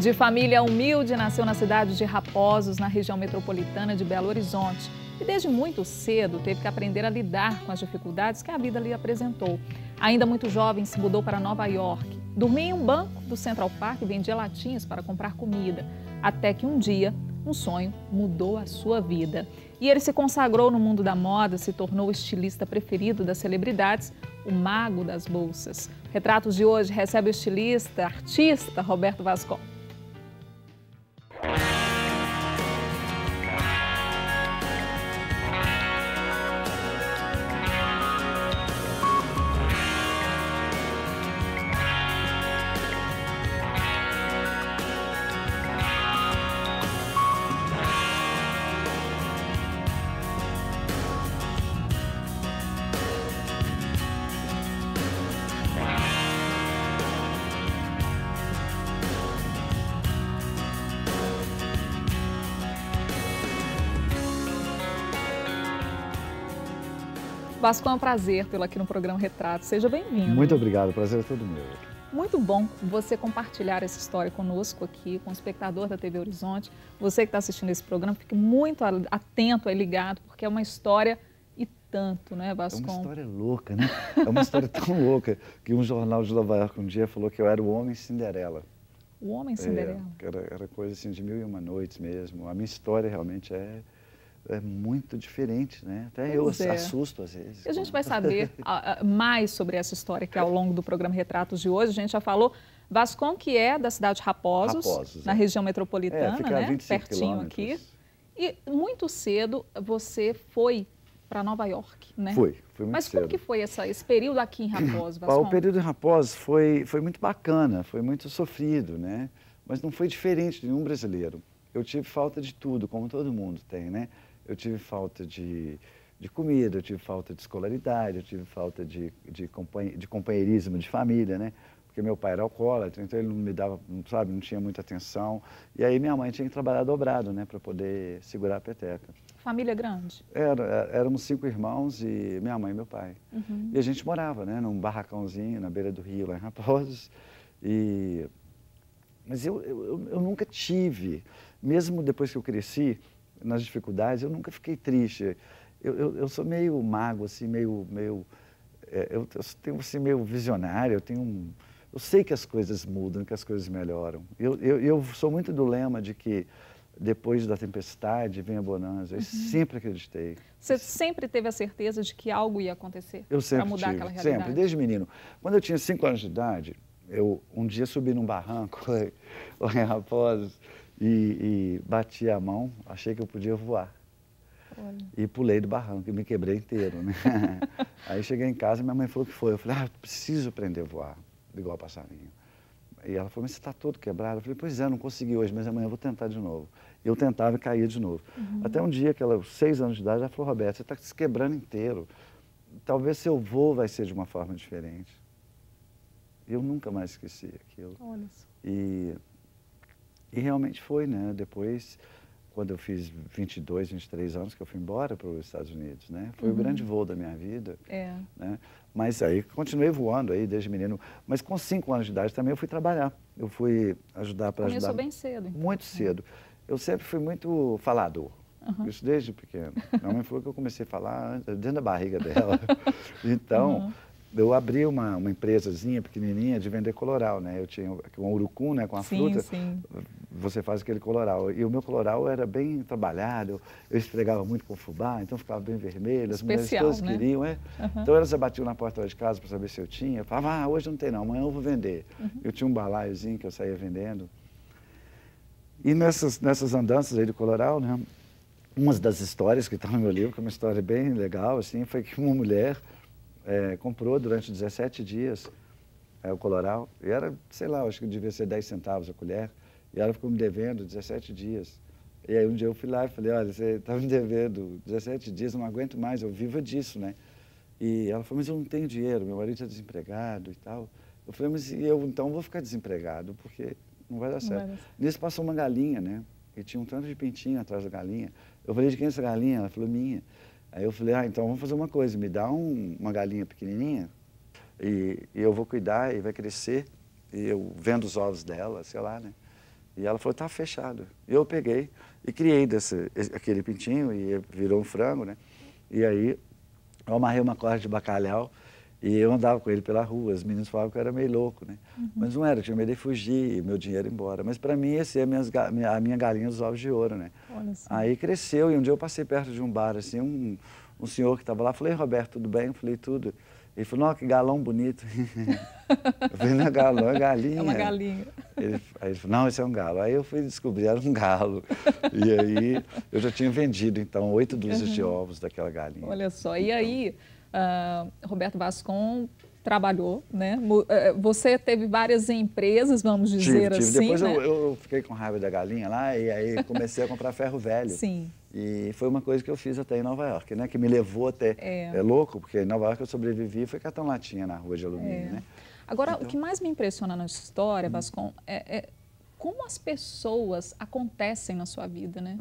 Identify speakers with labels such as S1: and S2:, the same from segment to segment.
S1: De família humilde, nasceu na cidade de Raposos, na região metropolitana de Belo Horizonte. E desde muito cedo teve que aprender a lidar com as dificuldades que a vida lhe apresentou. Ainda muito jovem, se mudou para Nova York. Dormia em um banco do Central Park e vendia latinhas para comprar comida. Até que um dia, um sonho mudou a sua vida. E ele se consagrou no mundo da moda, se tornou o estilista preferido das celebridades, o mago das bolsas. Retratos de hoje recebe o estilista, artista Roberto Vascon. Vascon, é um prazer tê-lo aqui no programa Retrato. Seja bem-vindo.
S2: Muito obrigado, o prazer é todo meu.
S1: Muito bom você compartilhar essa história conosco aqui, com o espectador da TV Horizonte. Você que está assistindo esse programa, fique muito atento e ligado, porque é uma história e tanto, né, Vascon?
S2: É uma história louca, né? É uma história tão louca que um jornal de Nova York um dia falou que eu era o Homem Cinderela.
S1: O Homem Cinderela?
S2: Era coisa assim de 1001 noites mesmo. A minha história realmente é muito diferente, né? Até eu assusto às vezes.
S1: E a gente vai saber mais sobre essa história aqui ao longo do programa Retratos de hoje. A gente já falou, Vascon, que é da cidade de Raposos, na região metropolitana,
S2: fica
S1: né?
S2: a 25
S1: pertinho aqui. E muito cedo você foi para Nova York, né?
S2: Foi muito
S1: Mas
S2: cedo.
S1: como que foi esse período aqui em Raposos, Vascon?
S2: O período em Raposos foi muito bacana, foi muito sofrido, né? Mas não foi diferente de nenhum brasileiro. Eu tive falta de tudo, como todo mundo tem, né? Eu tive falta de comida, eu tive falta de escolaridade, eu tive falta de companheirismo de família, né? Porque meu pai era alcoólatra, então ele não me dava, sabe, não tinha muita atenção. E aí minha mãe tinha que trabalhar dobrado, né, para poder segurar a peteca.
S1: Família grande?
S2: Éramos 5 irmãos e minha mãe e meu pai. Uhum. E a gente morava, né, num barracãozinho na beira do rio, lá em Raposos. Mas eu nunca tive, mesmo depois que eu cresci, nas dificuldades, eu nunca fiquei triste. Eu sou meio mago, assim, eu tenho assim, meio visionário, eu sei que as coisas mudam, que as coisas melhoram. Eu sou muito do lema de que depois da tempestade vem a bonança. Eu sempre acreditei.
S1: Você sempre teve a certeza de que algo ia acontecer para mudar aquela realidade?
S2: Sempre, desde menino. Quando eu tinha 5 anos de idade, eu um dia subi num barranco lá em Raposos, e bati a mão, achei que eu podia voar. Olha. E pulei do barranco e me quebrei inteiro, né? Aí cheguei em casa e minha mãe falou que foi. Eu falei, preciso aprender a voar, igual passarinho. E ela falou, mas você está todo quebrado? Eu falei, pois é, não consegui hoje, mas amanhã eu vou tentar de novo. Eu tentava e caía de novo. Uhum. Até um dia, que ela, 6 anos de idade, ela falou, Roberto, você está se quebrando inteiro. Talvez seu voo vai ser de uma forma diferente. E eu nunca mais esqueci aquilo.
S1: Olha só.
S2: E realmente foi, né? Depois, quando eu fiz 22, 23 anos, que eu fui embora para os Estados Unidos, né? Foi o grande voo da minha vida. Né? Mas aí continuei voando aí desde menino. Mas com 5 anos de idade também eu fui trabalhar. Eu fui ajudar para ajudar.
S1: Começou bem cedo. Então.
S2: Muito cedo. Eu sempre fui muito falador. Isso desde pequeno. Minha mãe falou que eu comecei a falar dentro da barriga dela. Então... Eu abri uma empresazinha pequenininha de vender coloral, né? Eu tinha um urucum, né, com a fruta, você faz aquele coloral. E o meu coloral era bem trabalhado, eu esfregava muito com fubá, então ficava bem vermelho, as mulheres todas queriam, Então elas batiam na porta de casa para saber se eu tinha. Eu falava, hoje não tem não, amanhã eu vou vender. Eu tinha um balaiozinho que eu saía vendendo. E nessas andanças aí do coloral, né? Uma das histórias que está no meu livro, que é uma história bem legal, assim, foi que uma mulher... comprou durante 17 dias o coloral, e era, sei lá, acho que devia ser 10 centavos a colher, e ela ficou me devendo 17 dias. E aí um dia eu fui lá e falei, olha, você está me devendo 17 dias, não aguento mais, eu vivo disso, né? E ela falou, mas eu não tenho dinheiro, meu marido está desempregado e tal. Eu falei, mas eu então vou ficar desempregado, porque não vai dar certo. Nisso passou uma galinha, né? E tinha um tanto de pintinho atrás da galinha. Eu falei, de quem é essa galinha? Ela falou, minha. Aí eu falei, então vamos fazer uma coisa, me dá uma galinha pequenininha e eu vou cuidar e vai crescer, e eu vendo os ovos dela, sei lá, né? E ela falou, tá fechado. E eu peguei e criei aquele pintinho e virou um frango, né? E aí eu amarrei uma corda de bacalhau e eu andava com ele pela rua. Os meninos falavam que eu era meio louco, né? Mas não era, eu tinha medo de fugir e meu dinheiro ir embora. Mas para mim, esse é a minha galinha dos ovos de ouro, né? Aí cresceu e um dia eu passei perto de um bar, assim, um senhor que estava lá, falei, Roberto, tudo bem? Eu falei, tudo. Ele falou, não, que galão bonito. Eu falei, não é galão, é galinha.
S1: É uma galinha.
S2: Aí ele falou, não, esse é um galo. Aí eu fui descobrir, era um galo. E aí eu já tinha vendido, então, 8 dúzias de ovos daquela galinha.
S1: Olha só, e aí, Roberto Vascon trabalhou, né? Você teve várias empresas, vamos dizer assim,
S2: Depois
S1: né?
S2: eu fiquei com raiva da galinha lá e aí comecei a comprar ferro velho.
S1: Sim.
S2: E foi uma coisa que eu fiz até em Nova York, né? Que me levou até... É louco, porque em Nova York eu sobrevivi e fui catando latinha na rua de alumínio, né?
S1: Agora, o que mais me impressiona na sua história, Vascon, é como as pessoas acontecem na sua vida, né?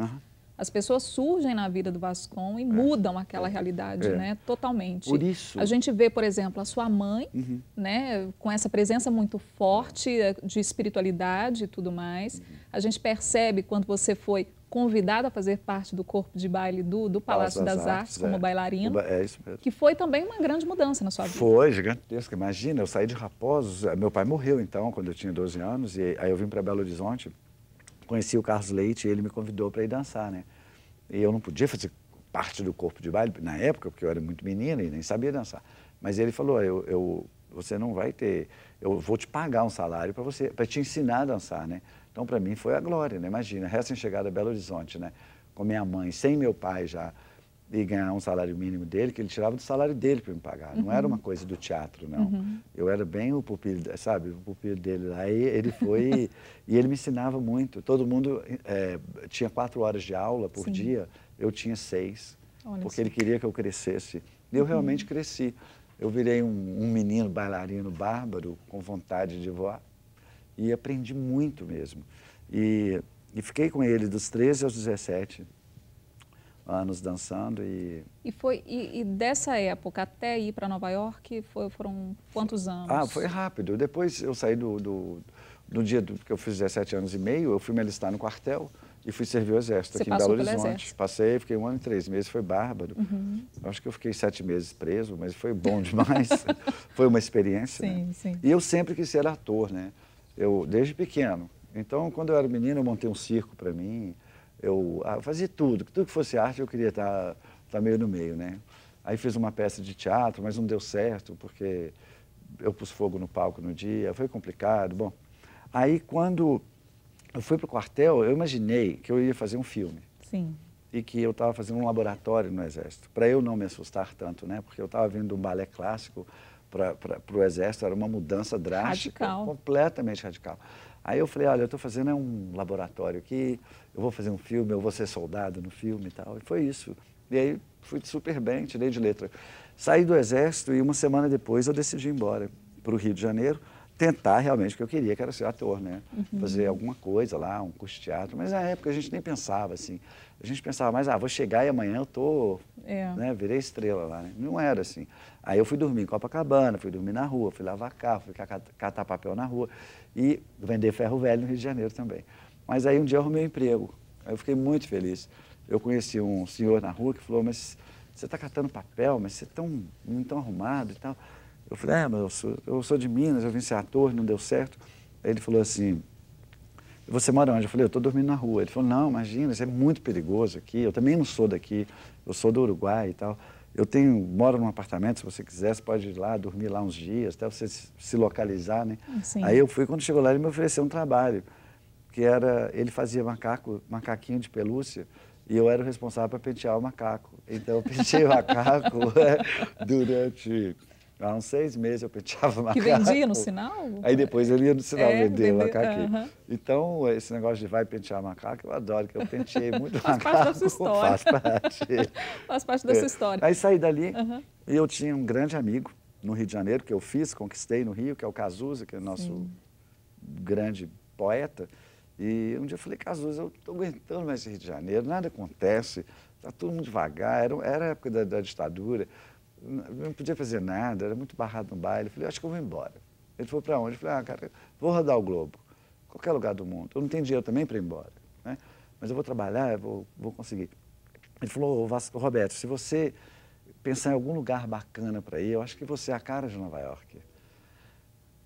S1: As pessoas surgem na vida do Vascon e mudam aquela realidade, né? Totalmente.
S2: Por isso...
S1: A gente vê, por exemplo, a sua mãe, né? Com essa presença muito forte de espiritualidade e tudo mais. A gente percebe quando você foi convidado a fazer parte do corpo de baile do Palácio das Artes como bailarino.
S2: É isso mesmo.
S1: Que foi também uma grande mudança na sua vida.
S2: Foi, gigantesca. Imagina, eu saí de Raposos, meu pai morreu então, quando eu tinha 12 anos, e aí eu vim para Belo Horizonte, conheci o Carlos Leite e ele me convidou para ir dançar, né? E eu não podia fazer parte do corpo de baile na época, porque eu era muito menina e nem sabia dançar. Mas ele falou, você não vai ter, eu vou te pagar um salário para te ensinar a dançar, né? Então, para mim, foi a glória, né? Imagina, recém-chegada a Belo Horizonte, né? Com minha mãe, sem meu pai já, e ganhar um salário mínimo dele, que ele tirava do salário dele para me pagar. Não era uma coisa do teatro, não. Eu era bem o pupilo, sabe? O pupilo dele lá. Aí ele foi e ele me ensinava muito. Todo mundo tinha 4 horas de aula por dia, eu tinha 6. Olha porque ele queria que eu crescesse. E eu realmente cresci. Eu virei um menino bailarino bárbaro, com vontade de voar. E aprendi muito mesmo. E fiquei com ele dos 13 aos 17 anos dançando.
S1: E dessa época até ir para Nova York foram quantos anos?
S2: Foi rápido. Depois eu saí no dia que eu fiz 17 anos e meio, eu fui me alistar no quartel e fui servir o Exército aqui em Belo Horizonte. Passei, fiquei 1 ano e 3 meses, foi bárbaro. Acho que eu fiquei 7 meses preso, mas foi bom demais. Foi uma experiência.
S1: Sim,
S2: né?
S1: sim.
S2: E eu sempre quis ser ator, né? Desde pequeno. Então, quando eu era menino, eu montei um circo para mim. Eu fazia tudo que fosse arte, eu queria estar meio no meio, né? Aí fiz uma peça de teatro, mas não deu certo, porque eu pus fogo no palco no dia, foi complicado. Bom, aí quando eu fui para o quartel, eu imaginei que eu ia fazer um filme.
S1: Sim.
S2: E que eu estava fazendo um laboratório no Exército, para eu não me assustar tanto, né? Porque eu estava vindo de um balé clássico para o Exército, era uma mudança drástica,
S1: radical.
S2: Completamente radical. Aí eu falei, olha, eu estou fazendo um laboratório aqui, eu vou fazer um filme, eu vou ser soldado no filme e tal. E foi isso. E aí fui super bem, tirei de letra. Saí do Exército e 1 semana depois eu decidi ir embora para o Rio de Janeiro, tentar realmente o que eu queria, que era ser ator, né? Fazer alguma coisa lá, um curso de teatro. Mas na época a gente nem pensava assim. A gente pensava mais, vou chegar e amanhã eu tô, né, virei estrela lá, né? Não era assim. Aí eu fui dormir em Copacabana, fui dormir na rua, fui lavar carro, fui catar papel na rua e vender ferro velho no Rio de Janeiro também. Mas aí um dia eu arrumei um emprego, aí eu fiquei muito feliz. Eu conheci um senhor na rua que falou, mas você está catando papel, mas você é não tão arrumado e tal. Eu falei, mas eu sou de Minas, eu vim ser ator, não deu certo. Aí ele falou assim, você mora onde? Eu falei, eu estou dormindo na rua. Ele falou, não, imagina, isso é muito perigoso aqui, eu também não sou daqui, eu sou do Uruguai e tal. Moro num apartamento, se você quiser, você pode ir lá, dormir lá uns dias, até você se localizar, né?
S1: Sim.
S2: Aí eu fui, quando chegou lá, ele me ofereceu um trabalho, que era, ele fazia macaquinho de pelúcia, e eu era o responsável para pentear o macaco. Então eu penteei o macaco durante... Há uns 6 meses eu penteava macaco.
S1: Que vendia no sinal?
S2: Aí depois ele ia no sinal vender macaquinho.
S1: Uh-huh.
S2: Então, esse negócio de vai pentear macaco, eu adoro, que eu penteei muito
S1: Faz
S2: macaco.
S1: Parte da sua história.
S2: Faz parte.
S1: Faz parte da sua história.
S2: Aí saí dali e eu tinha um grande amigo no Rio de Janeiro, que eu conquistei no Rio, que é o Cazuza, que é o nosso grande poeta. E um dia eu falei, Cazuza, eu estou aguentando mais esse Rio de Janeiro, nada acontece, está tudo muito devagar, era a época da ditadura. Não podia fazer nada, era muito barrado no baile. Eu falei, acho que eu vou embora. Ele falou, para onde? Eu falei, cara, vou rodar o Globo. qualquer lugar do mundo. Eu não tenho dinheiro também para ir embora, né? Mas eu vou trabalhar, eu vou conseguir. Ele falou, Roberto, se você pensar em algum lugar bacana para ir, eu acho que você é a cara de Nova York.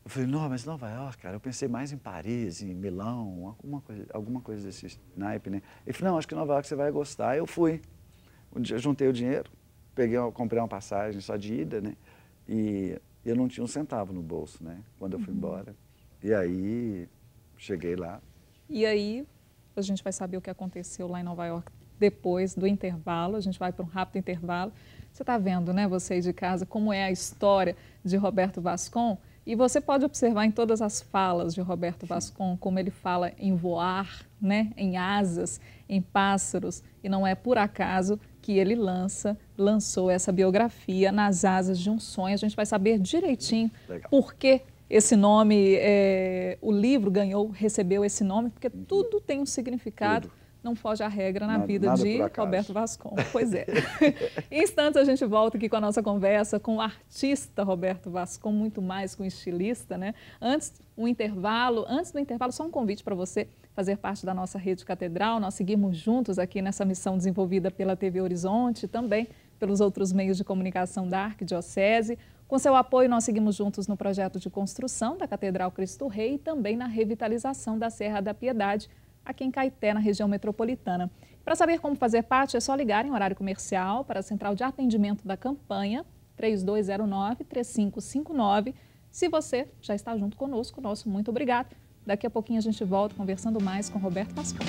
S2: Eu falei, não, mas Nova York, cara, eu pensei mais em Paris, em Milão, alguma coisa desse naipe, né? Ele falou, não, acho que Nova York você vai gostar. Eu fui. Um dia eu juntei o dinheiro, comprei uma passagem só de ida, né? E eu não tinha um centavo no bolso, né? Quando eu fui embora. E aí, cheguei lá.
S1: E aí, a gente vai saber o que aconteceu lá em Nova York depois do intervalo. A gente vai para um rápido intervalo. Você está vendo, né, você aí de casa, como é a história de Roberto Vascon? E você pode observar em todas as falas de Roberto Vascon, como ele fala em voar, né, em asas, em pássaros. E não é por acaso que ele lançou essa biografia, Nas Asas de um Sonho. A gente vai saber direitinho por que esse nome, o livro recebeu esse nome, porque tudo tem um significado.
S2: Tudo.
S1: Não foge à regra na vida de Roberto Vascon. Pois é. Em instantes a gente volta aqui com a nossa conversa com o artista Roberto Vascon, muito mais que um estilista, né? Antes do intervalo, só um convite para você fazer parte da nossa rede Catedral. Nós seguimos juntos aqui nessa missão desenvolvida pela TV Horizonte, também pelos outros meios de comunicação da Arquidiocese. Com seu apoio, nós seguimos juntos no projeto de construção da Catedral Cristo Rei e também na revitalização da Serra da Piedade, aqui em Caeté, na região metropolitana. Para saber como fazer parte, é só ligar em horário comercial para a central de atendimento da campanha, 3209-3559. Se você já está junto conosco, nosso muito obrigado. Daqui a pouquinho a gente volta conversando mais com Roberto Vascon.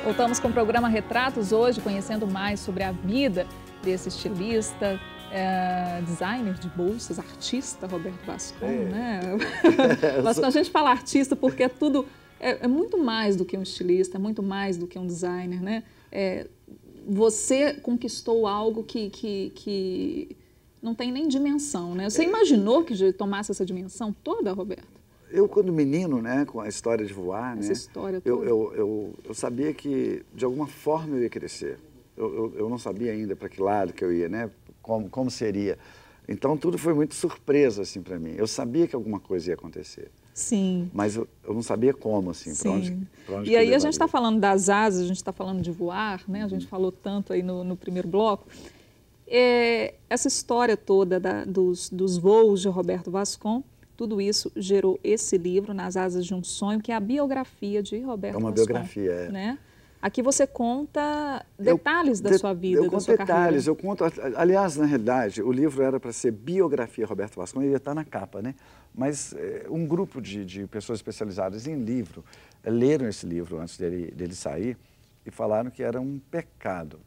S1: Voltamos com o programa Retratos hoje, conhecendo mais sobre a vida desse estilista, designer de bolsas, artista Roberto Vascon, né? A gente fala artista porque é muito mais do que um estilista, é muito mais do que um designer, né? Você conquistou algo que não tem nem dimensão, né? Você imaginou que tomasse essa dimensão toda, Roberto?
S2: Eu, quando menino, né, com a história de voar,
S1: essa
S2: né,
S1: história toda.
S2: eu sabia que, de alguma forma, eu ia crescer. Eu não sabia ainda para que lado que eu ia, né, como seria. Então, tudo foi muito surpresa, assim, para mim. Eu sabia que alguma coisa ia acontecer.
S1: Sim.
S2: Mas eu não sabia como, assim, para onde
S1: E aí a gente está falando das asas, a gente está falando de voar, né, a gente falou tanto aí no primeiro bloco. Essa história toda dos voos de Roberto Vascon, tudo isso gerou esse livro, Nas Asas de um Sonho, que é a biografia de Roberto Vascon.
S2: É uma biografia,
S1: né? Aqui você conta detalhes da sua vida, da sua carreira.
S2: Eu conto, aliás, na realidade, o livro era para ser biografia Roberto Vascon, ele ia estar na capa, né? Mas um grupo de pessoas especializadas em livro leram esse livro antes dele sair e falaram que era um pecado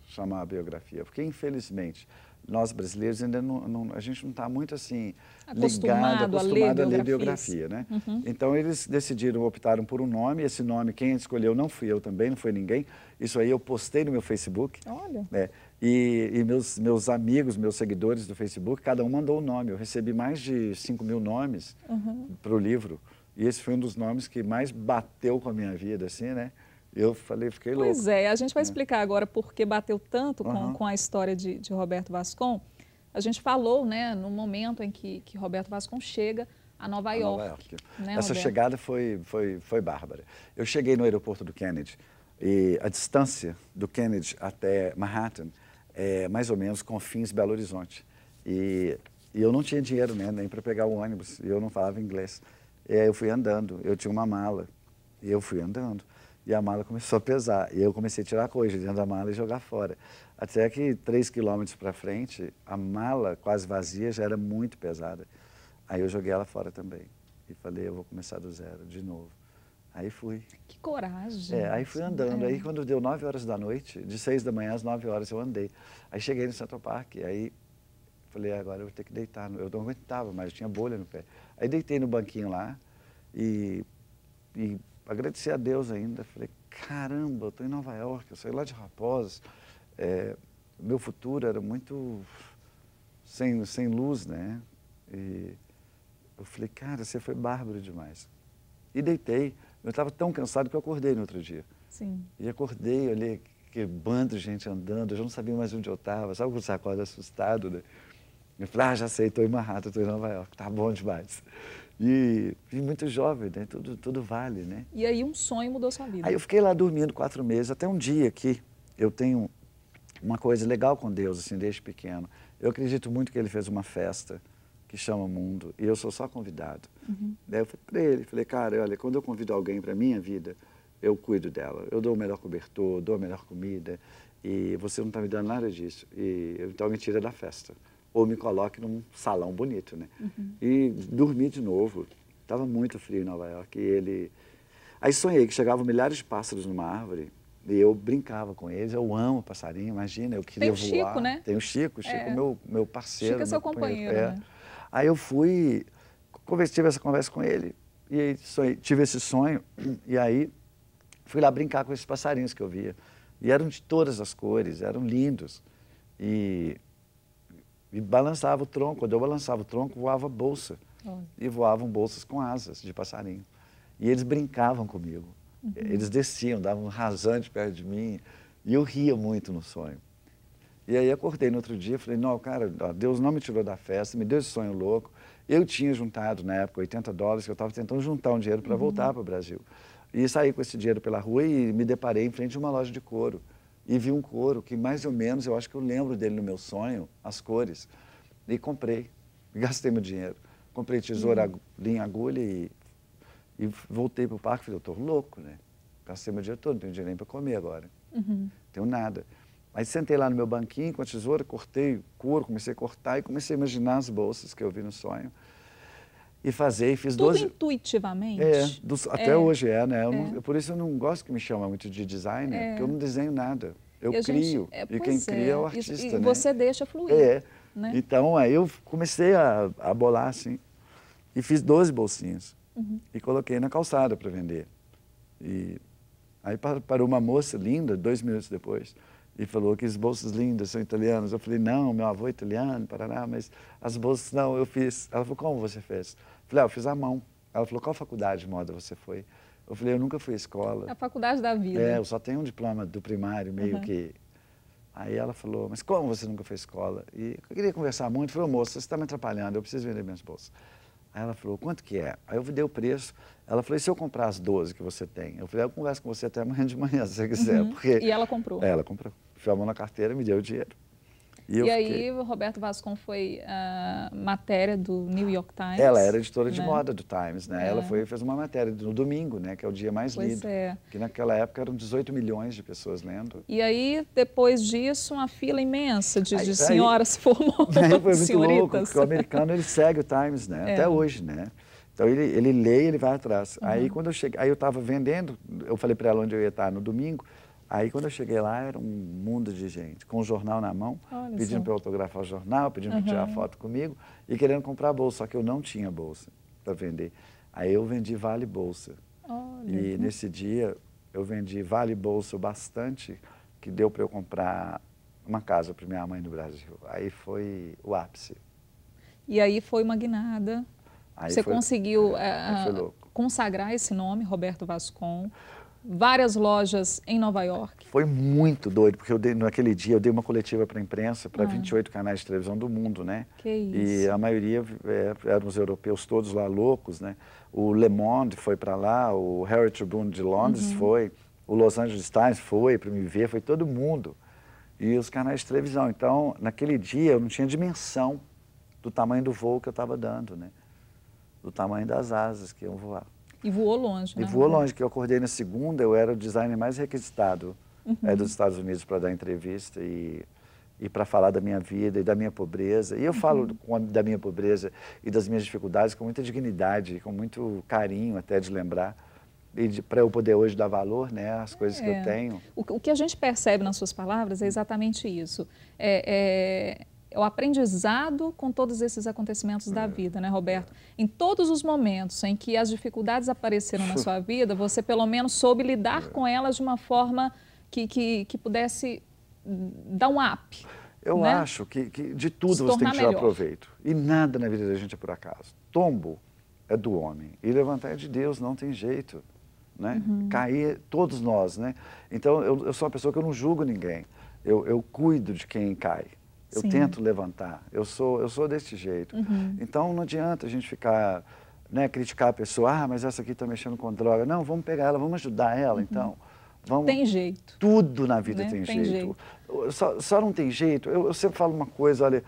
S2: chamar a biografia, porque, infelizmente, nós brasileiros ainda a gente não está muito assim acostumado a ler biografia, né? Uhum. Então eles optaram por um nome. Esse nome quem escolheu não fui eu também, não foi ninguém. Isso aí eu postei no meu Facebook.
S1: Olha.
S2: Né? E meus amigos, meus seguidores do Facebook, cada um mandou um nome. Eu recebi mais de 5.000 nomes para o livro. E esse foi um dos nomes que mais bateu com a minha vida, assim, né? Eu fiquei louco.
S1: Pois é, a gente vai explicar agora por que bateu tanto com a história de Roberto Vascon. A gente falou, né, no momento em que Roberto Vascon chega a Nova York. Né,
S2: essa chegada foi bárbara. Eu cheguei no aeroporto do Kennedy e a distância do Kennedy até Manhattan é mais ou menos Confins, Belo Horizonte. E E eu não tinha dinheiro, né, nem para pegar o ônibus, e eu não falava inglês. E aí eu fui andando, eu tinha uma mala, e eu fui andando. E a mala começou a pesar, e eu comecei a tirar coisa dentro da mala e jogar fora. Até que 3 quilômetros para frente, a mala quase vazia já era muito pesada. Aí eu joguei ela fora também. E falei, eu vou começar do zero, de novo. Aí fui.
S1: Que coragem.
S2: Aí fui andando.
S1: É.
S2: Aí quando deu 9 horas da noite, de 6 da manhã às 9 horas eu andei. Aí cheguei no Central Park, aí falei, agora eu vou ter que deitar. Eu não aguentava mais, eu tinha bolha no pé. Aí deitei no banquinho lá e agradeci a Deus ainda. Falei, caramba, eu estou em Nova York, eu saí lá de Raposos. Meu futuro era muito sem luz, né? E eu falei, cara, você foi bárbaro demais. E deitei. Eu estava tão cansado que eu acordei no outro dia.
S1: Sim.
S2: E acordei, olhei que bando de gente andando, eu já não sabia mais onde eu estava. Sabe quando você acorda assustado, né? Eu falei, já sei, estou em Manhattan, estou em Nova York, tá bom demais. E muito jovem, né? Tudo vale, né?
S1: E aí um sonho mudou sua vida.
S2: Aí eu fiquei lá dormindo 4 meses, até um dia que eu tenho uma coisa legal com Deus, assim, desde pequeno. Eu acredito muito que Ele fez uma festa que chama Mundo, e eu sou só convidado. Daí eu falei para ele, falei, cara, olha, quando eu convido alguém para a minha vida, eu cuido dela. Eu dou o melhor cobertor, dou a melhor comida, e você não está me dando nada disso. Então me tira da festa. Ou me coloque num salão bonito, né? E dormi de novo. Estava muito frio em Nova York. Aí sonhei que chegavam milhares de pássaros numa árvore e eu brincava com eles. Eu amo passarinho, imagina, eu queria voar.
S1: Tem o Chico, né?
S2: Tem o Chico, meu parceiro.
S1: Chico é seu companheiro, né?
S2: Aí eu fui, tive essa conversa com ele e aí tive esse sonho. E aí fui lá brincar com esses passarinhos que eu via. E eram de todas as cores, eram lindos. E balançava o tronco. Quando eu balançava o tronco, voava bolsa. E voavam bolsas com asas de passarinho. E eles brincavam comigo. Eles desciam, davam um rasante perto de mim. E eu ria muito no sonho. E aí acordei no outro dia e falei, não, cara, Deus não me tirou da festa, me deu esse sonho louco. Eu tinha juntado, na época, $80, que eu estava tentando juntar um dinheiro para voltar para o Brasil. E saí com esse dinheiro pela rua e me deparei em frente a uma loja de couro. E vi um couro que, mais ou menos, eu acho que eu lembro dele no meu sonho, as cores. E comprei, gastei meu dinheiro. Comprei tesoura, linha, agulha e voltei para o parque. Falei, eu estou louco, né? Gastei meu dinheiro todo, não tenho dinheiro nem para comer agora. Não tenho nada. Aí sentei lá no meu banquinho com a tesoura, cortei o couro, comecei a cortar e comecei a imaginar as bolsas que eu vi no sonho. E fiz 12...
S1: Tudo intuitivamente?
S2: Até hoje né? Por isso eu não gosto que me chama muito de designer, porque eu não desenho nada. Eu crio, e quem cria é o artista,
S1: e
S2: né?
S1: você deixa fluir. Né?
S2: Então, aí eu comecei a bolar assim, e fiz 12 bolsinhas, e coloquei na calçada para vender. E aí parou uma moça linda, 2 minutos depois, e falou que as bolsas lindas são italianas. Eu falei, não, meu avô é italiano, Paraná, mas as bolsas não, eu fiz. Ela falou, como você fez? Eu falei, eu fiz à mão. Ela falou, qual faculdade de moda você foi? Eu falei, eu nunca fui à escola.
S1: A faculdade da vida.
S2: Eu só tenho um diploma do primário, meio que... Aí ela falou, mas como você nunca fez escola? E eu queria conversar muito. Eu falei, moça, você está me atrapalhando, eu preciso vender minhas bolsas. Aí ela falou, quanto que é? Aí eu dei o preço. Ela falou, e se eu comprar as 12 que você tem? Eu falei, eu converso com você até amanhã de manhã, se você quiser. Porque...
S1: E ela comprou?
S2: Ela comprou. Enfiou a mão na carteira e me deu o dinheiro.
S1: E aí o Roberto Vascon foi matéria do New York Times.
S2: Ela era editora de moda do Times, né? Ela fez uma matéria no domingo, né? Que é o dia mais lido. Que naquela época eram 18 milhões de pessoas lendo.
S1: E aí, depois disso, uma fila imensa de senhoras se formou.
S2: Aí foi muito louco, porque o americano ele segue o Times, né? Até hoje, né? Então ele lê e ele vai atrás. Aí quando eu cheguei, aí eu estava vendendo, eu falei para ela onde eu ia estar no domingo. Aí, quando eu cheguei lá, era um mundo de gente, com o jornal na mão, pedindo para eu autografar o jornal, pedindo para tirar foto comigo e querendo comprar a bolsa, só que eu não tinha bolsa para vender. Aí eu vendi Vale Bolsa. E nesse dia, eu vendi Vale Bolsa bastante, que deu para eu comprar uma casa para minha mãe no Brasil. Aí foi o ápice.
S1: E aí foi uma guinada. Você conseguiu consagrar esse nome, Roberto Vascon. Várias lojas em Nova York.
S2: Foi muito doido, porque naquele dia eu dei uma coletiva para a imprensa, para 28 canais de televisão do mundo, né?
S1: Que isso.
S2: E a maioria eram os europeus todos lá loucos, né? O Le Monde foi para lá, o Herald Tribune de Londres foi, o Los Angeles Times foi para me ver, foi todo mundo. E os canais de televisão. Então, naquele dia eu não tinha dimensão do tamanho do voo que eu estava dando, né? Do tamanho das asas que iam voar.
S1: E voou longe, né?
S2: E voou longe, que eu acordei na segunda, eu era o designer mais requisitado dos Estados Unidos para dar entrevista e para falar da minha vida e da minha pobreza. E eu falo da minha pobreza e das minhas dificuldades com muita dignidade, com muito carinho até de lembrar. E para eu poder hoje dar valor, né, às coisas que eu tenho.
S1: O que a gente percebe nas suas palavras é exatamente isso. É o aprendizado com todos esses acontecimentos da vida, né, Roberto? Em todos os momentos em que as dificuldades apareceram na sua vida, você pelo menos soube lidar com elas de uma forma que pudesse dar um up.
S2: Eu acho que de tudo você tem que tirar proveito. E nada na vida da gente é por acaso. Tombo é do homem e levantar é de Deus, não tem jeito. Né? Cair, todos nós, né? Então, eu sou uma pessoa que eu não julgo ninguém. Eu cuido de quem cai. Eu tento levantar. Eu sou desse jeito. Então, não adianta a gente ficar, né, criticar a pessoa. Mas essa aqui está mexendo com droga. Não, vamos pegar ela, vamos ajudar ela, então. Vamos...
S1: Tem jeito.
S2: Tudo na vida, né? Tem
S1: jeito.
S2: jeito. Só não tem jeito. Eu sempre falo uma coisa, olha,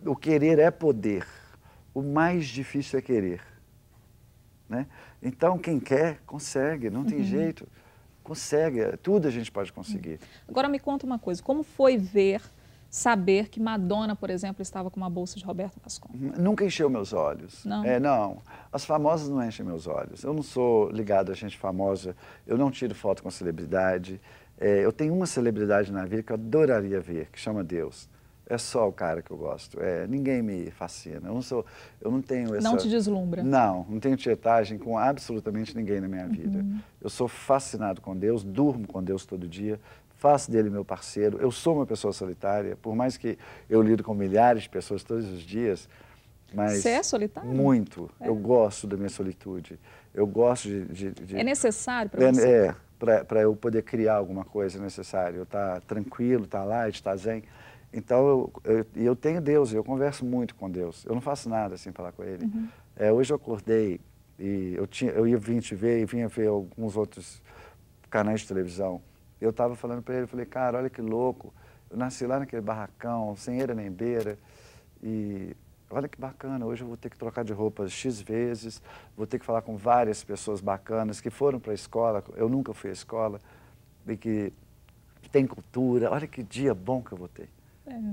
S2: o querer é poder. O mais difícil é querer. Né? Então, quem quer, consegue, não tem jeito, consegue, tudo a gente pode conseguir.
S1: Agora me conta uma coisa, como foi saber que Madonna, por exemplo, estava com uma bolsa de Roberto Vascon?
S2: Nunca encheu meus olhos.
S1: Não?
S2: Não, as famosas não enchem meus olhos. Eu não sou ligado a gente famosa, eu não tiro foto com celebridade. Eu tenho uma celebridade na vida que eu adoraria ver, que chama Deus. É só o cara que eu gosto. Ninguém me fascina. Eu não tenho essa...
S1: Não te deslumbra?
S2: Não tenho tietagem com absolutamente ninguém na minha vida. Eu sou fascinado com Deus, durmo com Deus todo dia, faço dele meu parceiro. Eu sou uma pessoa solitária, por mais que eu lido com milhares de pessoas todos os dias. Mas
S1: você é solitário?
S2: Muito. Eu gosto da minha solitude. Eu gosto de...
S1: É necessário para você?
S2: Para eu poder criar alguma coisa, é necessário. Eu estar tranquilo, estar light, estar zen. Então, eu tenho Deus, eu converso muito com Deus. Eu não faço nada sem falar com Ele. Hoje eu acordei e eu ia vir te ver e vinha ver alguns outros canais de televisão. Eu estava falando para ele, eu falei, cara, olha que louco. Eu nasci lá naquele barracão, sem eira nem beira. E olha que bacana, hoje eu vou ter que trocar de roupa X vezes, vou ter que falar com várias pessoas bacanas que foram para a escola, eu nunca fui à escola, e que tem cultura. Olha que dia bom que eu vou ter.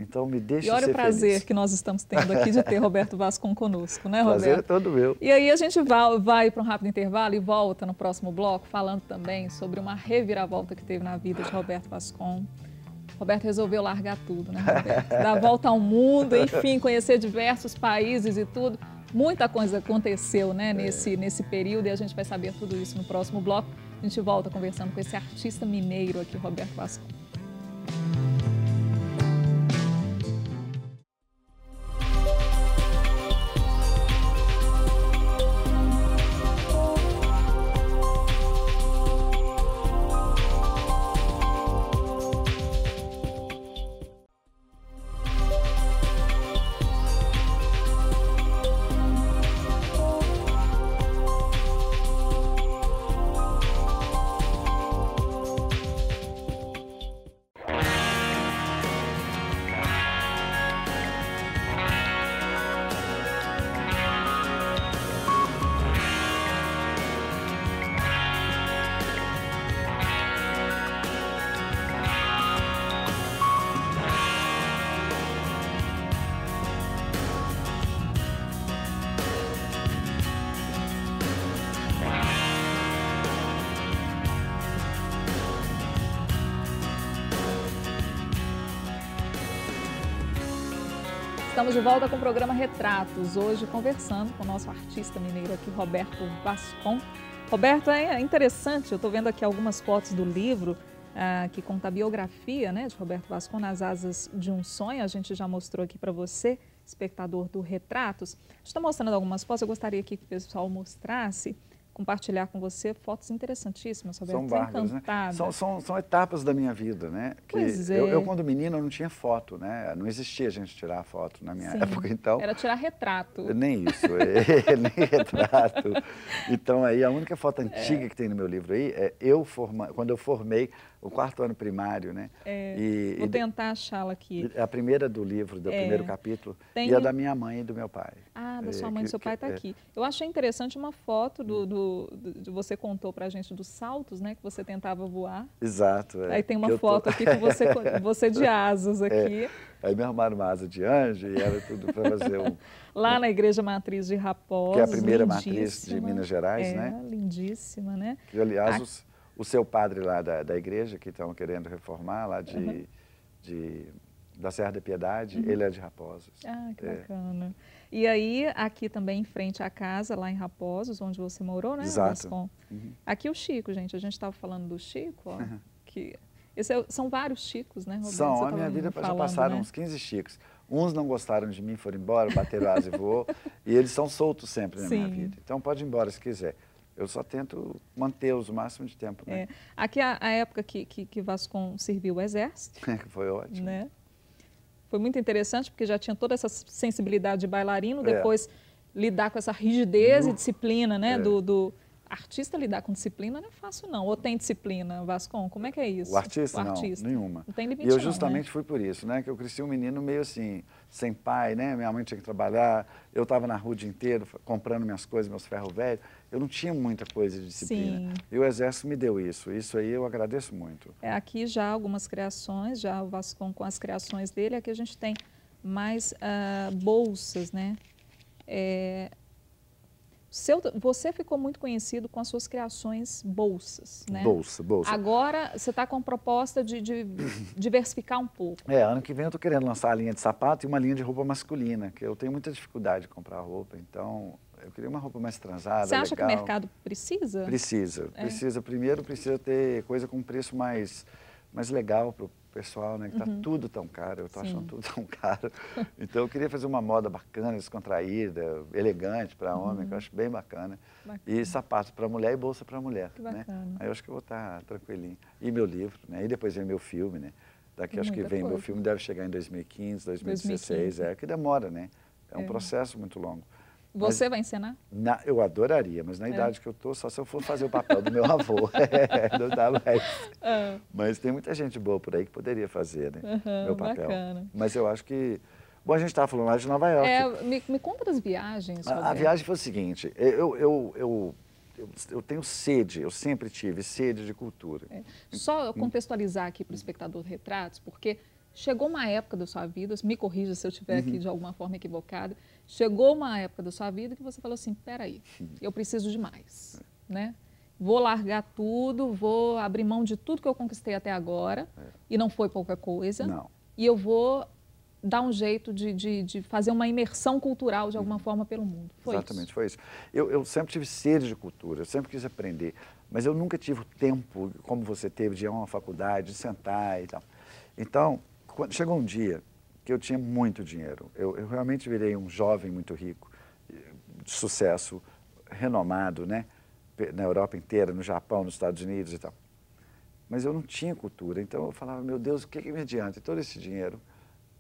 S2: Então, me deixa ser feliz.
S1: E olha o prazer que nós estamos tendo aqui de ter Roberto Vascon conosco, né, Roberto?
S2: Prazer é todo meu.
S1: E aí a gente vai para um rápido intervalo e volta no próximo bloco falando também sobre uma reviravolta que teve na vida de Roberto Vascon. Roberto resolveu largar tudo, né, Roberto? Dar a volta ao mundo, enfim, conhecer diversos países e tudo. Muita coisa aconteceu, né, nesse período e a gente vai saber tudo isso no próximo bloco. A gente volta conversando com esse artista mineiro aqui, Roberto Vascon. Estamos de volta com o programa Retratos, hoje conversando com o nosso artista mineiro aqui, Roberto Vascon. Roberto, é interessante, eu estou vendo aqui algumas fotos do livro que conta a biografia, né, de Roberto Vascon, Nas Asas de um Sonho. A gente já mostrou aqui para você, espectador do Retratos. A gente está mostrando algumas fotos, eu gostaria que o pessoal mostrasse, compartilhar com você fotos interessantíssimas, Roberto.
S2: São bárbaras, né? São etapas da minha vida, né? Que eu, quando menino, não tinha foto, né? Não existia a gente tirar foto na minha época, então...
S1: Era tirar retrato.
S2: Nem isso, nem retrato. Então, aí, a única foto antiga que tem no meu livro aí é quando eu formei o 4º ano primário, né?
S1: Vou tentar achá-la aqui.
S2: A primeira do livro, do primeiro capítulo, e a da minha mãe e do meu pai.
S1: Ah, da sua mãe e do seu pai está aqui. Eu achei interessante uma foto você contou para a gente dos saltos, né? Que você tentava voar.
S2: Exato.
S1: Aí tem uma foto aqui com você de asas aqui.
S2: Aí me arrumaram uma asa de anjo e era tudo para fazer
S1: Lá na Igreja Matriz de Raposos.
S2: Que é a primeira matriz de Minas Gerais, né?
S1: Lindíssima, né?
S2: Que, aliás, o seu padre lá da igreja, que estão querendo reformar, lá da Serra da Piedade, ele é de Raposos.
S1: Ah, que bacana. E aí, aqui também em frente à casa, lá em Raposos, onde você morou, né?
S2: Exato.
S1: Aqui o Chico, gente, a gente estava falando do Chico, ó, que... são vários Chicos, né, Roberto?
S2: São, a minha vida já passaram uns 15 Chicos. Uns não gostaram de mim, foram embora, bateram asa e voou, e eles são soltos sempre na minha vida. Então pode ir embora se quiser. Eu só tento mantê-los o máximo de tempo. Né?
S1: Aqui a época que Vascon serviu o Exército.
S2: Foi ótimo.
S1: Né? Foi muito interessante, porque já tinha toda essa sensibilidade de bailarino, depois lidar com essa rigidez e disciplina, né, do artista. Lidar com disciplina não é fácil, não. Ou tem disciplina, Vascon? Como é que é isso?
S2: O artista, não, nenhuma.
S1: Não tem limite,
S2: e eu
S1: não,
S2: justamente
S1: né?
S2: fui por isso, né? Que eu cresci um menino meio assim, sem pai, né? Minha mãe tinha que trabalhar, eu estava na rua o dia inteiro, comprando minhas coisas, meus ferros velhos. Eu não tinha muita coisa de disciplina. E o Exército me deu isso. Isso aí eu agradeço muito.
S1: Aqui já algumas criações, já o Vascon com as criações dele. Aqui a gente tem mais bolsas, né? Você ficou muito conhecido com as suas criações bolsas, né?
S2: Bolsa.
S1: Agora você está com proposta de diversificar um pouco.
S2: Ano que vem eu estou querendo lançar a linha de sapato e uma linha de roupa masculina, que eu tenho muita dificuldade de comprar roupa, então eu queria uma roupa mais transada,
S1: Você acha
S2: legal.
S1: que o mercado precisa?
S2: Precisa. Primeiro precisa ter coisa com preço mais legal para o pessoal, né? Que está tudo tão caro, eu estou achando tudo tão caro. Então eu queria fazer uma moda bacana, descontraída, elegante para homem, que eu acho bem bacana. E sapato para mulher e bolsa para mulher.
S1: Que bacana.
S2: Né? Aí eu acho que eu vou estar tranquilinho. E meu livro, né? E depois vem meu filme, né? Daqui acho que vem meu filme, deve chegar em 2015, 2016, que demora, né? É um processo muito longo.
S1: Você vai encenar?
S2: Eu adoraria, mas na idade que eu estou, só se eu for fazer o papel do meu avô. Não dá mais. Mas tem muita gente boa por aí que poderia fazer, né? Meu papel.
S1: Bacana.
S2: Mas eu acho que... Bom, a gente estava falando lá de Nova York.
S1: Me conta das viagens,
S2: a viagem foi o seguinte, eu tenho sede, eu sempre tive sede de cultura.
S1: Só contextualizar aqui para o espectador Retratos, porque chegou uma época da sua vida, me corrija se eu estiver aqui de alguma forma equivocada, chegou uma época da sua vida que você falou assim, peraí, eu preciso de mais, né? Vou largar tudo, vou abrir mão de tudo que eu conquistei até agora, e não foi pouca coisa, e eu vou dar um jeito de fazer uma imersão cultural de alguma forma pelo mundo.
S2: Exatamente, foi isso. Eu sempre tive sede de cultura, eu sempre quis aprender, mas eu nunca tive o tempo, como você teve, de ir a uma faculdade, de sentar e tal. Então, chegou um dia que eu tinha muito dinheiro. Eu realmente virei um jovem muito rico, de sucesso, renomado, né? Na Europa inteira, no Japão, nos Estados Unidos e tal. Mas eu não tinha cultura, então eu falava, meu Deus, o que me adianta todo esse dinheiro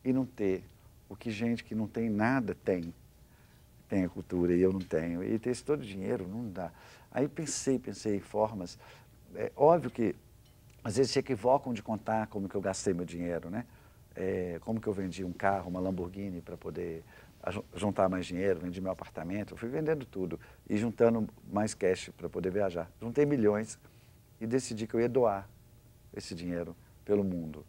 S2: e não ter o que gente que não tem nada tem a cultura e eu não tenho. E ter esse todo dinheiro não dá. Aí pensei em formas. É óbvio que às vezes se equivocam de contar como que eu gastei meu dinheiro, né? Como que eu vendi um carro, uma Lamborghini para poder juntar mais dinheiro, vendi meu apartamento, eu fui vendendo tudo e juntando mais cash para poder viajar. Juntei milhões e decidi que eu ia doar esse dinheiro pelo mundo.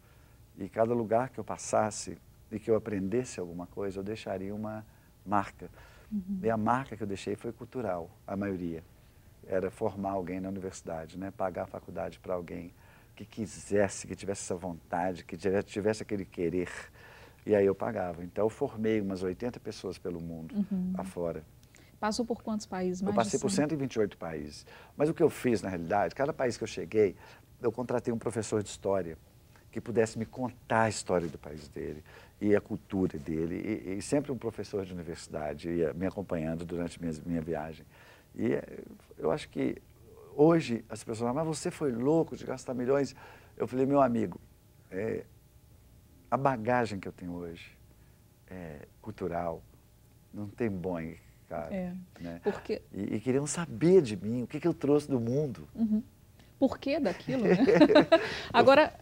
S2: E cada lugar que eu passasse e que eu aprendesse alguma coisa, eu deixaria uma marca. E a marca que eu deixei foi cultural, a maioria. Era formar alguém na universidade, né? Pagar a faculdade para alguém que quisesse, que tivesse essa vontade, que tivesse aquele querer. E aí eu pagava. Então eu formei umas 80 pessoas pelo mundo afora.
S1: Passou por quantos países?
S2: Eu passei por 128 países. Mas o que eu fiz, na realidade, cada país que eu cheguei, eu contratei um professor de história que pudesse me contar a história do país dele e a cultura dele. E sempre um professor de universidade ia me acompanhando durante minha viagem. E eu acho que hoje as pessoas falam, mas você foi louco de gastar milhões? Eu falei, meu amigo, a bagagem que eu tenho hoje, cultural, não tem bom, cara. Né?
S1: Porque...
S2: E queriam saber de mim, o que eu trouxe do mundo.
S1: porquê daquilo, né? Agora,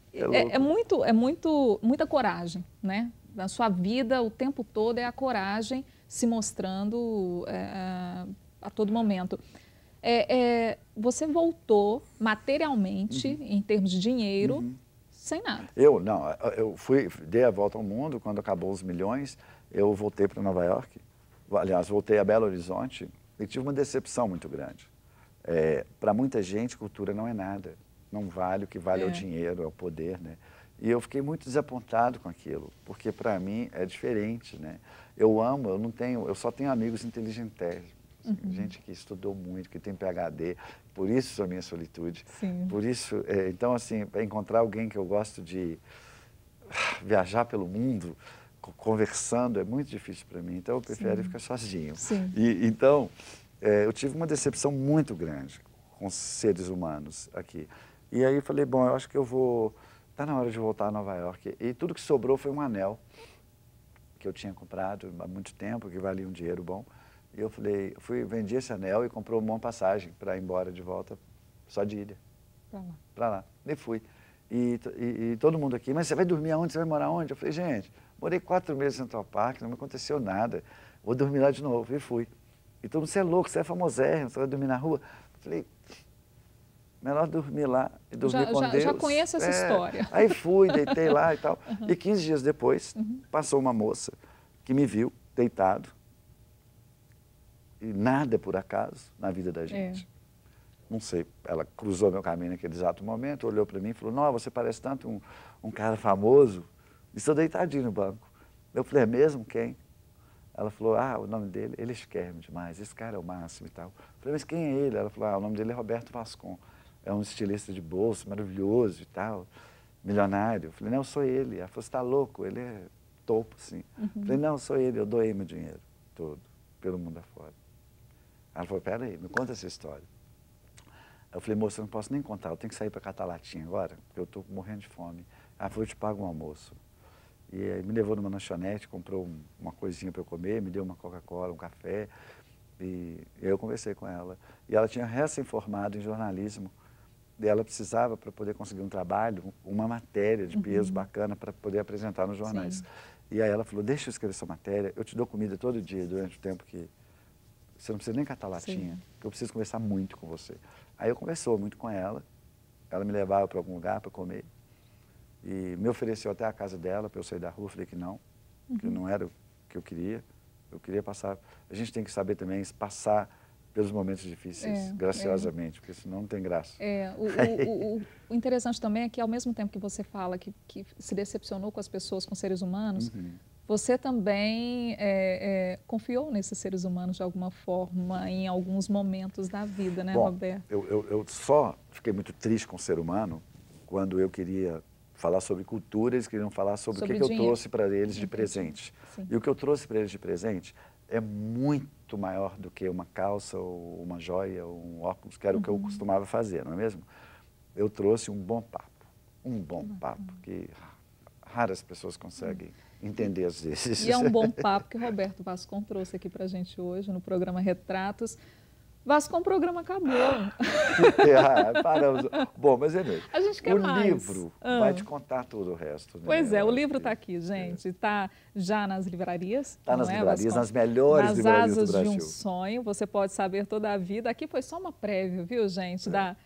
S1: muita coragem, né? Na sua vida, o tempo todo é a coragem se mostrando a todo momento. Você voltou materialmente, em termos de dinheiro, sem nada.
S2: Eu dei a volta ao mundo, quando acabou os milhões, eu voltei para Nova York, aliás, voltei a Belo Horizonte e tive uma decepção muito grande. Para muita gente, cultura não é nada, não vale, o que vale é o dinheiro, é o poder, né? E eu fiquei muito desapontado com aquilo, porque para mim é diferente, né? Eu só tenho amigos inteligentes. Gente que estudou muito, que tem PhD, por isso a minha solitude.
S1: Sim.
S2: Por isso, então assim, para encontrar alguém que eu gosto de viajar pelo mundo, conversando, é muito difícil para mim, então eu prefiro ficar sozinho.
S1: Sim.
S2: Então, eu tive uma decepção muito grande com os seres humanos aqui. E aí eu falei, bom, eu acho que está na hora de voltar a Nova York. E tudo que sobrou foi um anel que eu tinha comprado há muito tempo, que valia um dinheiro bom. E eu falei, vendi esse anel e comprei uma passagem para ir embora de volta, só de ida. Para lá. E fui. E todo mundo aqui, mas você vai dormir aonde? Você vai morar onde? Eu falei, gente, morei 4 meses em Central Park, não me aconteceu nada. Vou dormir lá de novo. E fui. E todo mundo, você é louco, você é famosérrimo, você vai dormir na rua. Eu falei, melhor dormir lá e dormir com Deus.
S1: Já conheço essa história.
S2: Aí fui, deitei lá e tal. E 15 dias depois, passou uma moça que me viu deitado. E nada por acaso na vida da gente. Não sei, ela cruzou meu caminho naquele exato momento, olhou para mim e falou, não, você parece tanto um cara famoso. E estou deitadinho no banco. Eu falei, é mesmo? Quem? Ela falou, o nome dele, ele escreve demais, esse cara é o máximo e tal. Eu falei, mas quem é ele? Ela falou, o nome dele é Roberto Vascon. É um estilista de bolso, maravilhoso e tal, milionário. Eu falei, não, eu sou ele. Ela falou, você está louco? Ele é topo, sim. Eu falei, não, eu sou ele, eu doei meu dinheiro todo, pelo mundo afora. Ela falou, peraí, me conta essa história. Eu falei, moça, eu não posso nem contar, eu tenho que sair para catar latinha agora, porque eu estou morrendo de fome. Ela falou, eu te pago um almoço. E aí me levou numa lanchonete, comprou uma coisinha para eu comer, me deu uma Coca-Cola, um café, e eu conversei com ela. E ela tinha recém-formado em jornalismo, e ela precisava, para poder conseguir um trabalho, uma matéria de peso bacana para poder apresentar nos jornais. Sim. E aí ela falou, deixa eu escrever essa matéria, eu te dou comida todo dia durante o tempo que você não precisa nem catar latinha, que eu preciso conversar muito com você. Aí eu conversou muito com ela me levava para algum lugar para comer, e me ofereceu até a casa dela para eu sair da rua. Eu falei que não era o que eu queria passar. A gente tem que saber também passar pelos momentos difíceis, graciosamente, porque senão não tem graça.
S1: O interessante também é que, ao mesmo tempo que você fala que se decepcionou com as pessoas, com seres humanos, você também confiou nesses seres humanos de alguma forma, em alguns momentos da vida, né, Roberto?
S2: Eu só fiquei muito triste com o ser humano quando eu queria falar sobre cultura, eles queriam falar sobre o que eu trouxe para eles de presente. Sim. E o que eu trouxe para eles de presente é muito maior do que uma calça, ou uma joia, ou um óculos, que era o que eu costumava fazer, não é mesmo? Eu trouxe um bom papo, que raras pessoas conseguem entender às vezes.
S1: E é um bom papo que Roberto Vascon trouxe aqui para a gente hoje no programa Retratos. Vascon, o programa acabou.
S2: Paramos. Bom, mas é mesmo.
S1: A gente quer mais.
S2: O livro vai te contar todo o resto. Né?
S1: Pois o livro está aqui, gente. Está já nas livrarias.
S2: Está nas livrarias, nas melhores livrarias do Brasil.
S1: Nas Asas de um Sonho. Você pode saber toda a vida. Aqui foi só uma prévia, viu, gente, da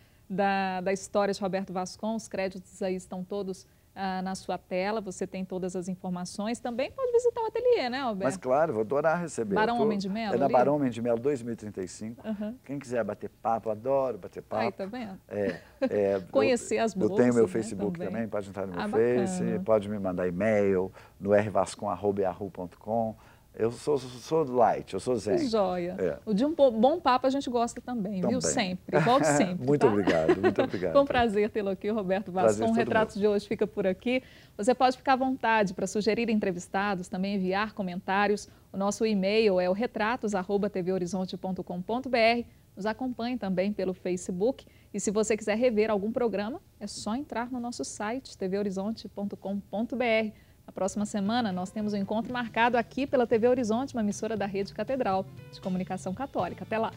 S1: história de Roberto Vascon. Os créditos aí estão todos na sua tela, você tem todas as informações. Também pode visitar o ateliê, né, Roberto?
S2: Mas claro, vou adorar receber.
S1: Barão Homem de Melo?
S2: É na Barão Homem de Melo 2035. Quem quiser bater papo, adoro bater papo.
S1: Aí, tá vendo? Conhecer as
S2: Eu
S1: bolsas,
S2: tenho meu Facebook também, pode entrar no meu Face, pode me mandar e-mail no rvascon@yahoo.com. Eu sou light, eu sou zen.
S1: Que joia. De um bom papo a gente gosta também, viu? Sempre. Volte sempre.
S2: Muito obrigado, muito obrigado.
S1: Foi um prazer tê-lo aqui, Roberto Vascon. O Retratos de hoje fica por aqui. Você pode ficar à vontade para sugerir entrevistados, também enviar comentários. O nosso e-mail é o retratos@tvhorizonte.com.br. Nos acompanhe também pelo Facebook. E se você quiser rever algum programa, é só entrar no nosso site, tvhorizonte.com.br. Na próxima semana, nós temos um encontro marcado aqui pela TV Horizonte, uma emissora da Rede Catedral de Comunicação Católica. Até lá!